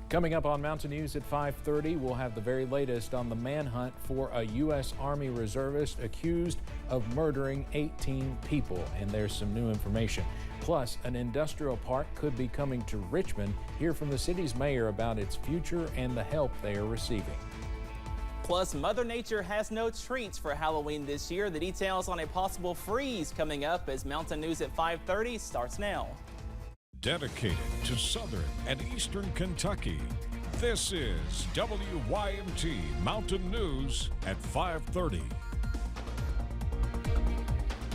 Coming up on Mountain News at 5:30, we'll have the very latest on the manhunt for a U.S. Army reservist accused of murdering 18 people, and there's some new information. Plus, an industrial park could be coming to Richmond. Hear from the city's mayor about its future and the help they are receiving. Plus, Mother Nature has no treats for Halloween this year. The details on a possible freeze coming up as Mountain News at 5:30 starts now. Dedicated to Southern and Eastern Kentucky, this is WYMT Mountain News at 5:30.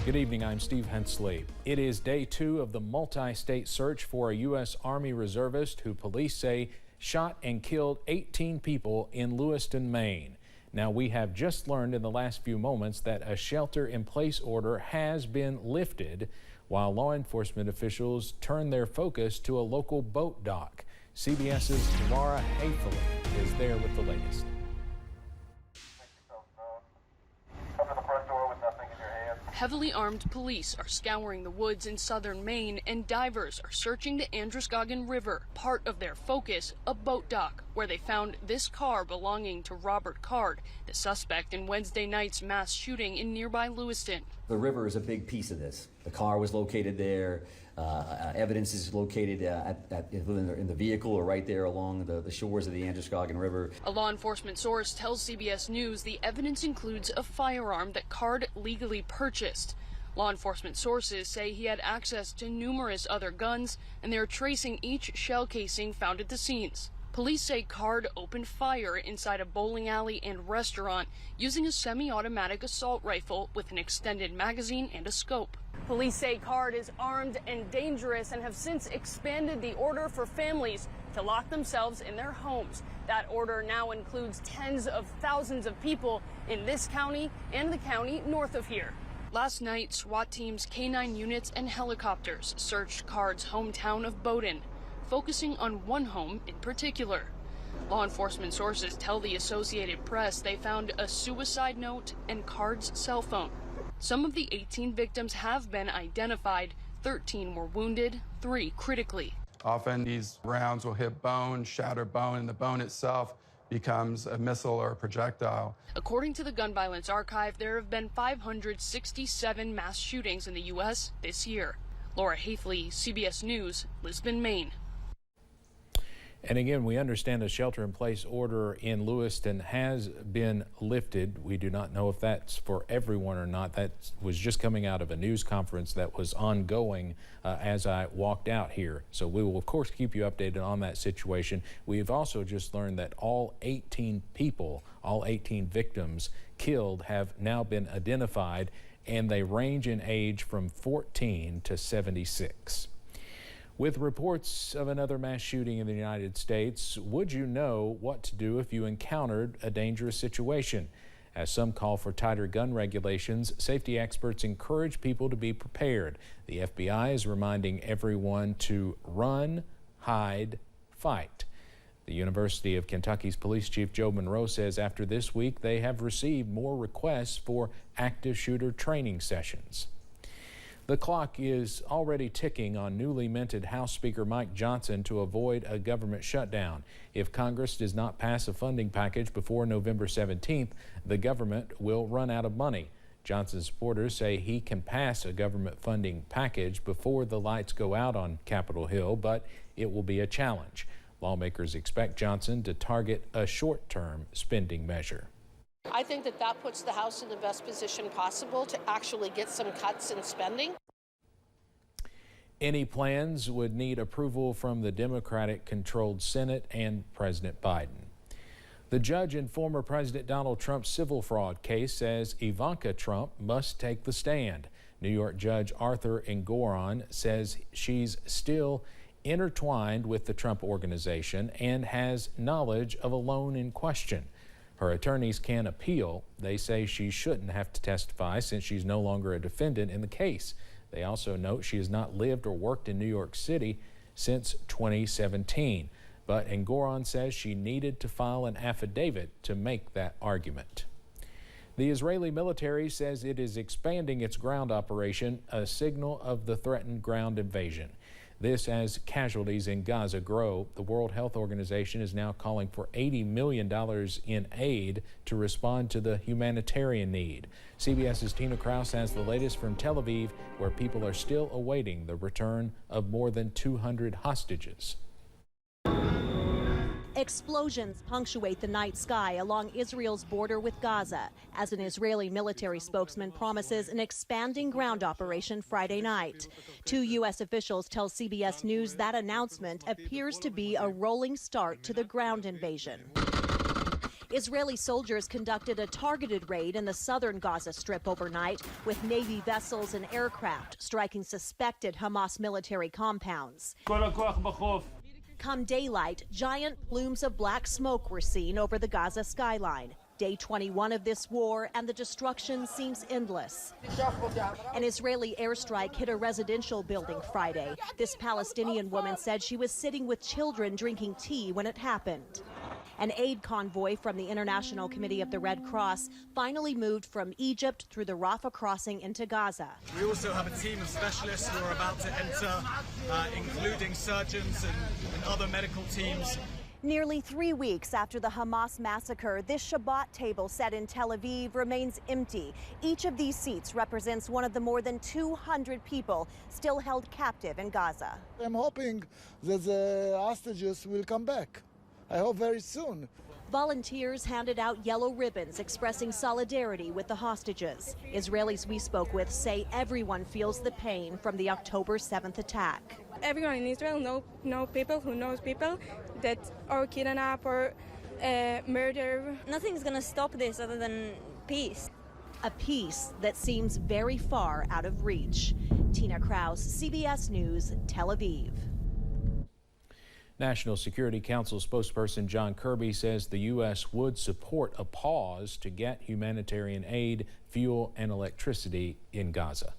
Good evening, I'm Steve Hensley. It is day 2 of the multi-state search for a U.S. Army reservist who police say shot and killed 18 people in Lewiston, Maine. Now, we have just learned in the last few moments that a shelter-in-place order has been lifted, while law enforcement officials turn their focus to a local boat dock. CBS's Laura Hayfley is there with the latest. Come to the front door with nothing in your hand. Heavily armed police are scouring the woods in southern Maine, and divers are searching the Androscoggin River. Part of their focus, a boat dock, where they found this car belonging to Robert Card, the suspect in Wednesday night's mass shooting in nearby Lewiston. The river is a big piece of this. The car was located there. Evidence is located in the vehicle or right there along the shores of the Androscoggin River. A law enforcement source tells CBS News the evidence includes a firearm that Card legally purchased. Law enforcement sources say he had access to numerous other guns, and they are tracing each shell casing found at the scenes. Police say Card opened fire inside a bowling alley and restaurant using a semi-automatic assault rifle with an extended magazine and a scope. Police say Card is armed and dangerous and have since expanded the order for families to lock themselves in their homes. That order now includes tens of thousands of people in this county and the county north of here. Last night, SWAT teams, K-9 units, and helicopters searched Card's hometown of Bowdoin, focusing on one home in particular. Law enforcement sources tell the Associated Press they found a suicide note and Card's cell phone. Some of the 18 victims have been identified. 13 were wounded, 3 critically. Often these rounds will hit bone, shatter bone, and the bone itself becomes a missile or a projectile. According to the Gun Violence Archive, there have been 567 mass shootings in the U.S. this year. Laura Hayfley, CBS News, Lisbon, Maine. And again, we understand a shelter-in-place order in Lewiston has been lifted. We do not know if that's for everyone or not. That was just coming out of a news conference that was ongoing as I walked out here. So we will, of course, keep you updated on that situation. We've also just learned that all 18 people, all 18 victims killed have now been identified, and they range in age from 14 to 76. With reports of another mass shooting in the United States, would you know what to do if you encountered a dangerous situation? As some call for tighter gun regulations, safety experts encourage people to be prepared. The FBI is reminding everyone to run, hide, fight. The University of Kentucky's Police Chief Joe Monroe says after this week, they have received more requests for active shooter training sessions. The clock is already ticking on newly minted House Speaker Mike Johnson to avoid a government shutdown. If Congress does not pass a funding package before November 17th, the government will run out of money. Johnson's supporters say he can pass a government funding package before the lights go out on Capitol Hill, but it will be a challenge. Lawmakers expect Johnson to target a short-term spending measure. I think that puts the House in the best position possible to actually get some cuts in spending. Any plans would need approval from the Democratic-controlled Senate and President Biden. The judge in former President Donald Trump's civil fraud case says Ivanka Trump must take the stand. New York Judge Arthur Engoron says she's still intertwined with the Trump organization and has knowledge of a loan in question. Her attorneys can appeal. They say she shouldn't have to testify since she's no longer a defendant in the case. They also note she has not lived or worked in New York City since 2017. But Engoron says she needed to file an affidavit to make that argument. The Israeli military says it is expanding its ground operation, a signal of the threatened ground invasion. This as casualties in Gaza grow. The World Health Organization is now calling for $80 million in aid to respond to the humanitarian need. CBS's Tina Kraus has the latest from Tel Aviv, where people are still awaiting the return of more than 200 hostages. Explosions punctuate the night sky along Israel's border with Gaza as an Israeli military spokesman promises an expanding ground operation Friday night. 2 U.S. officials tell CBS News that announcement appears to be a rolling start to the ground invasion. Israeli soldiers conducted a targeted raid in the southern Gaza Strip overnight, with Navy vessels and aircraft striking suspected Hamas military compounds. Come daylight, giant plumes of black smoke were seen over the Gaza skyline. Day 21 of this war, and the destruction seems endless. An Israeli airstrike hit a residential building Friday. This Palestinian woman said she was sitting with children drinking tea when it happened. An aid convoy from the International Committee of the Red Cross finally moved from Egypt through the Rafah crossing into Gaza. We also have a team of specialists who are about to enter, including surgeons and other medical teams. Nearly 3 weeks after the Hamas massacre, this Shabbat table set in Tel Aviv remains empty. Each of these seats represents one of the more than 200 people still held captive in Gaza. I'm hoping that the hostages will come back. I hope very soon. Volunteers handed out yellow ribbons expressing solidarity with the hostages. Israelis we spoke with say everyone feels the pain from the October 7th attack. Everyone in Israel know people who knows people that are kidnapped or murdered. Nothing's going to stop this other than peace. A peace that seems very far out of reach. Tina Kraus, CBS News, Tel Aviv. National Security Council spokesperson John Kirby says the U.S. would support a pause to get humanitarian aid, fuel, and electricity in Gaza.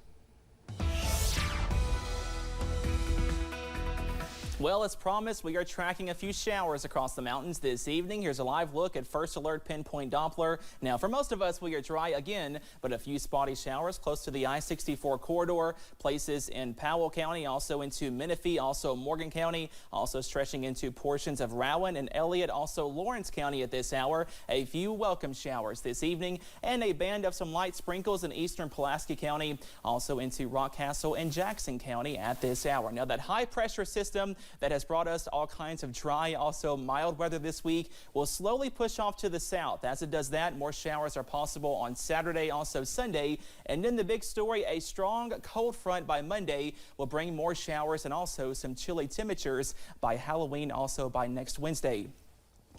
Well, as promised, we are tracking a few showers across the mountains this evening. Here's a live look at First Alert Pinpoint Doppler. Now, for most of us, we are dry again, but a few spotty showers close to the I-64 corridor, places in Powell County, also into Menifee, also Morgan County, also stretching into portions of Rowan and Elliott, also Lawrence County at this hour. A few welcome showers this evening, and a band of some light sprinkles in eastern Pulaski County, also into Rockcastle and Jackson County at this hour. Now, that high-pressure system that has brought us all kinds of dry, also mild weather this week will slowly push off to the south. As it does that, more showers are possible on Saturday, also Sunday. And then the big story, a strong cold front by Monday will bring more showers and also some chilly temperatures by Halloween, also by next Wednesday.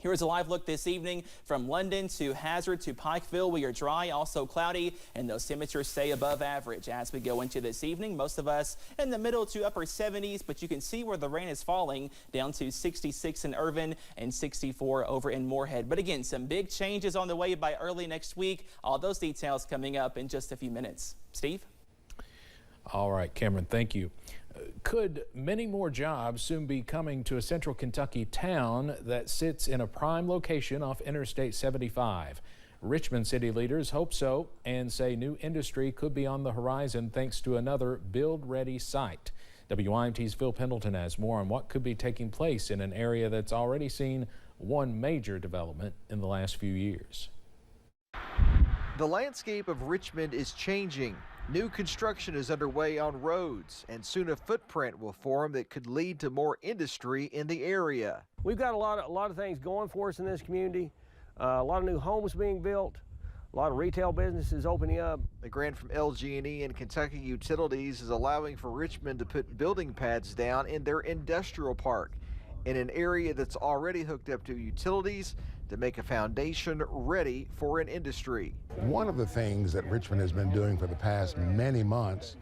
Here's a live look this evening from London to Hazard to Pikeville. We are dry, also cloudy, and those temperatures stay above average as we go into this evening. Most of us in the middle to upper 70s, but you can see where the rain is falling, down to 66 in Irvin and 64 over in Moorhead. But again, some big changes on the way by early next week. All those details coming up in just a few minutes. Steve? All right, Cameron, thank you. Could many more jobs soon be coming to a central Kentucky town that sits in a prime location off Interstate 75? Richmond city leaders hope so and say new industry could be on the horizon thanks to another build-ready site. WYMT's Phil Pendleton has more on what could be taking place in an area that's already seen one major development in the last few years. The landscape of Richmond is changing. New construction is underway on roads, and soon a footprint will form that could lead to more industry in the area. We've got a lot of things going for us in this community. A lot of new homes being built, a lot of retail businesses opening up. The grant from LG&E and Kentucky Utilities is allowing for Richmond to put building pads down in their industrial park in an area that's already hooked up to utilities to make a foundation ready for an industry. One of the things that Richmond has been doing for the past many months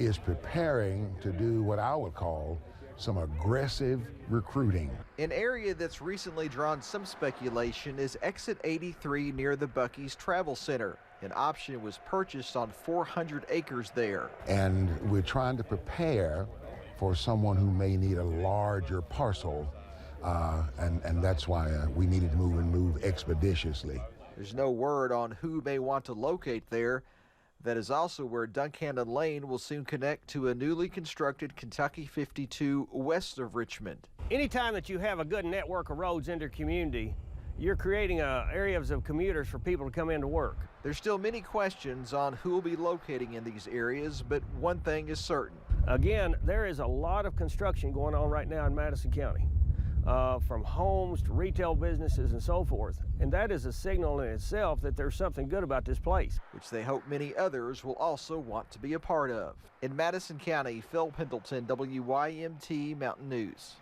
is preparing to do what I would call some aggressive recruiting. An area that's recently drawn some speculation is Exit 83 near the Buc-ee's Travel Center. An option was purchased on 400 acres there. And we're trying to prepare for someone who may need a larger parcel. And that's why we needed to move expeditiously. There's no word on who may want to locate there, That is also where Duncannon Lane will soon connect to a newly constructed Kentucky 52 west of Richmond. Anytime that you have a good network of roads in your community, you're creating areas of commuters for people to come into work. There's still many questions on who will be locating in these areas, but one thing is certain. Again, there is a lot of construction going on right now in Madison County, from homes to retail businesses and so forth. And that is a signal in itself that there's something good about this place, which they hope many others will also want to be a part of. In Madison County, Phil Pendleton, WYMT Mountain News.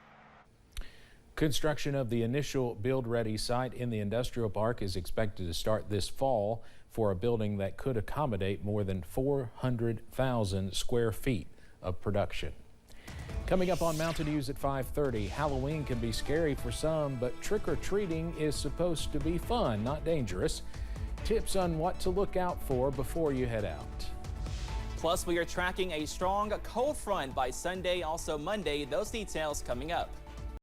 Construction of the initial build-ready site in the industrial park is expected to start this fall for a building that could accommodate more than 400,000 square feet of production. Coming up on Mountain News at 5:30, Halloween can be scary for some, but trick-or-treating is supposed to be fun, not dangerous. Tips on what to look out for before you head out. Plus, we are tracking a strong cold front by Sunday, also Monday. Those details coming up.